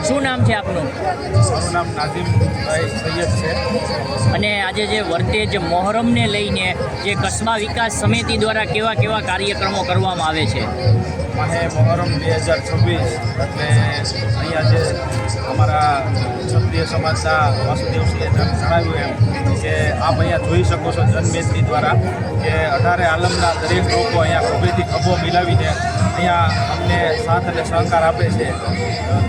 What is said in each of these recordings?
શું નામ છે આપનું? મારું નામ નાઝીમભાઈ સૈયદ છે. અને આજે જે વર્તેજ મોહરમને લઈને જે કસ્બા વિકાસ સમિતિ દ્વારા કેવા કેવા કાર્યક્રમો કરવામાં આવે છે? માહે મોહરમ 2026 એટલે અહીંયા જે અમારા ક્ષત્રિય સમાજના વાસુદેવસિંહે જણાવ્યું એમ કે આપ અહીંયા જોઈ શકો છો જનમેદની દ્વારા કે 18 આલમના દરેક લોકો અહીંયા ખભેથી ખભો મિલાવીને અહીંયા અમને સાથ અને સહકાર આપે છે.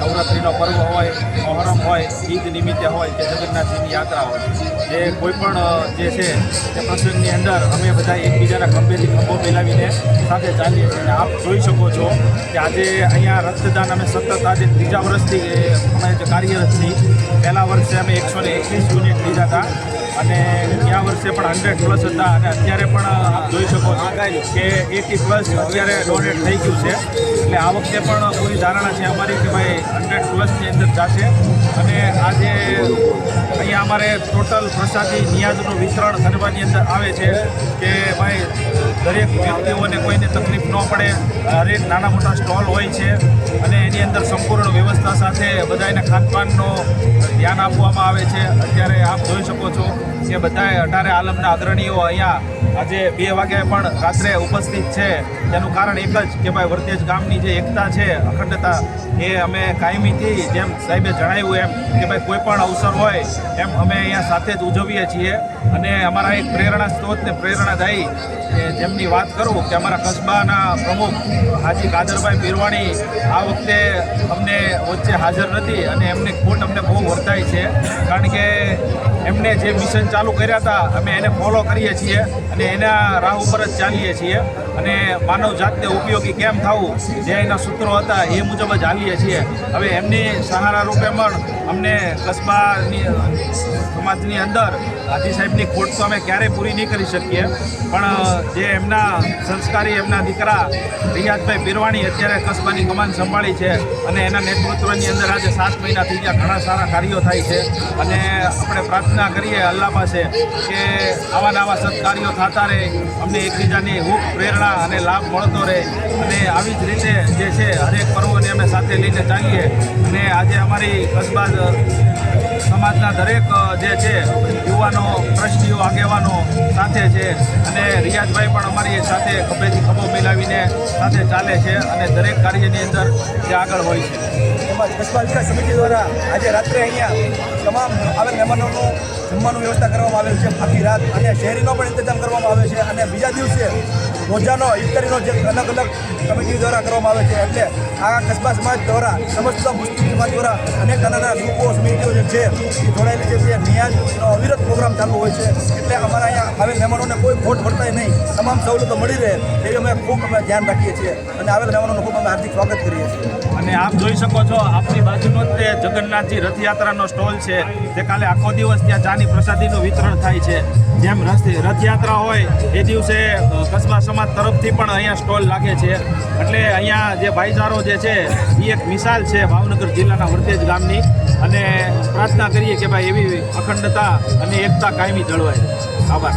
નવરાત્રિનો પર્વ હોય, મોહરમ હોય, ઈદ નિમિત્તે હોય કે જગન્નાથજીની યાત્રા હોય, જે કોઈ પણ જે છે તે પ્રસંગની અંદર અમે બધા એકબીજાના ખભેથી ખભો મિલાવીને સાથે ચાલીએ છીએ. અને આપ જોઈ શકો છો કે આજે અહીંયા રક્તદાન અમે સતત આજે 3જા વર્ષથી અમે જે કાર્યરત છીએ. પહેલા વર્ષે અમે 121 યુનિટ લીધા હતા અને ગયા વર્ષે પણ 100+ હતા અને અત્યારે પણ આપ જોઈ શકો છો કે 80+ અત્યારે ડોનેટ થઈ ગયું છે. એટલે આ વખતે પણ પૂરી ધારણા છે અમારી કે ભાઈ 100+ની અંદર જશે. અને આજે અહીંયા અમારે ટોટલ પ્રસાદી નિયાજનું વિતરણ કરવાની અંદર આવે છે કે ભાઈ દરેક વ્યક્તિઓને કોઈને તકલીફ ન પડે. દરેક નાના મોટા સ્ટોલ હોય છે અને એની અંદર સંપૂર્ણ વ્યવસ્થા સાથે બધાને ખાનપાનનો ધ્યાન આપવામાં આવે છે. અત્યારે આપ જોઈ શકો છો કે બધાએ 18 આલમના અગ્રણીઓ અહીંયા આજે 2 વાગ્યે પણ રાત્રે ઉપસ્થિત છે. તેનું કારણ એક જ કે ભાઈ વર્તેજ ગામની જે એકતા છે, અખંડતા, એ અમે કાયમીથી જેમ સાહેબે જણાવ્યું એમ કે ભાઈ કોઈ પણ અવસર હોય એમ અમે અહીંયા સાથે જ ઉજવીએ છીએ. અને અમારા એક પ્રેરણા સ્ત્રોત ને પ્રેરણાદાયી જેમની વાત કરું કે અમારા કસ્બાના પ્રમુખ હાજી કાદરભાઈ પીરવાણી આ વખતે અમને વચ્ચે હાજર નથી અને એમની ખોટ અમને બહુ વર્તાય છે. કારણ કે એમને જે મિશન ચાલુ કર્યા હતા અમે એને ફોલો કરીએ છીએ અને એના રાહ ઉપર જ ચાલીએ છીએ. અને માનવ જાતને ઉપયોગી કેમ થવું જે એના સૂત્રો હતા એ મુજબ જ ચાલીએ છીએ. હવે એમની સહારા રૂપે પણ અમને કસ્બાની સમાજની અંદર હાજી સાહેબની ખોટ તો અમે ક્યારેય પૂરી નહીં કરી શકીએ, પણ જે એમના સંસ્કારી એમના દીકરા રિયાઝભાઈ પીરવાણી અત્યારે કસ્બાની કમાન સંભાળી છે અને એના નેતૃત્વની અંદર આજે 7 મહિના થઈ ગયા. ઘણા સારા કાર્યો થાય છે અને આપણે પ્રાર્થના કરીએ અલ્લાહ પાસે કે આવા નવા સત્કાર્યો થતા રહે, અમને એકબીજાની હૂફ, પ્રેરણા અને લાભ મળતો રહે. અને આવી જ રીતે જે છે હરેક પર્વોને અમે સાથે લઈને ચાલીએ. અને આજે અમારી કસ્બા સમાજના દરેક જે છે યુવાનો, ટ્રસ્ટીઓ, આગેવાનો સાથે છે અને રિયાઝભાઈ પણ અમારી સાથે ખભેથી ખભો મિલાવીને સાથે ચાલે છે અને દરેક કાર્યની અંદર જે આગળ હોય છે. એમાં કસ્બા વિકાસ સમિતિ દ્વારા આજે રાત્રે અહીંયા તમામ આવેલ મહેમાનોનું જમવાનું વ્યવસ્થા કરવામાં આવેલ છે. આખી રાત અને શહેરીનો પણ ઇંતજામ કરવામાં આવે છે. અને બીજા દિવસે રોજાનો ઇફતારીનો જે અલગ અલગ કમિટી દ્વારા કરવામાં આવે છે. એટલે આ કસ્બા સમાજ દ્વારા, સમસ્ત મુસ્લિમ સમાજ દ્વારા અનેક નાના ગ્રુપો, સમિતિઓ જે છે એ જોડાયેલી છે. તે નિયાજનો અવિરત પ્રોગ્રામ ચાલુ હોય છે. એટલે અમારા અહીંયા આવેલ મહેમાનોને કોઈ ખોટ વર્તાય નહીં, તમામ સવલતો મળી રહે એવી અમે ખૂબ ધ્યાન રાખીએ છીએ અને આવેલ મહેમાનોનું ખૂબ અમે હાર્દિક સ્વાગત કરીએ છીએ. અને આપ જોઈ શકો છો આપની બાજુનો જ તે જગન્નાથજી રથયાત્રાનો સ્ટોલ છે. તે કાલે આખો દિવસ ત્યાં ચાની પ્રસાદીનું વિતરણ થાય છે. જેમ રથયાત્રા હોય એ દિવસે કસ્બા સમાજ તરફથી પણ અહીંયા સ્ટોલ લાગે છે. એટલે અહીંયા જે ભાઈચારો જે છે એ એક મિસાલ છે ભાવનગર જિલ્લાના વર્તેજ ગામની. અને પ્રાર્થના કરીએ કે ભાઈ એવી અખંડતા અને એકતા કાયમી જળવાય. આભાર.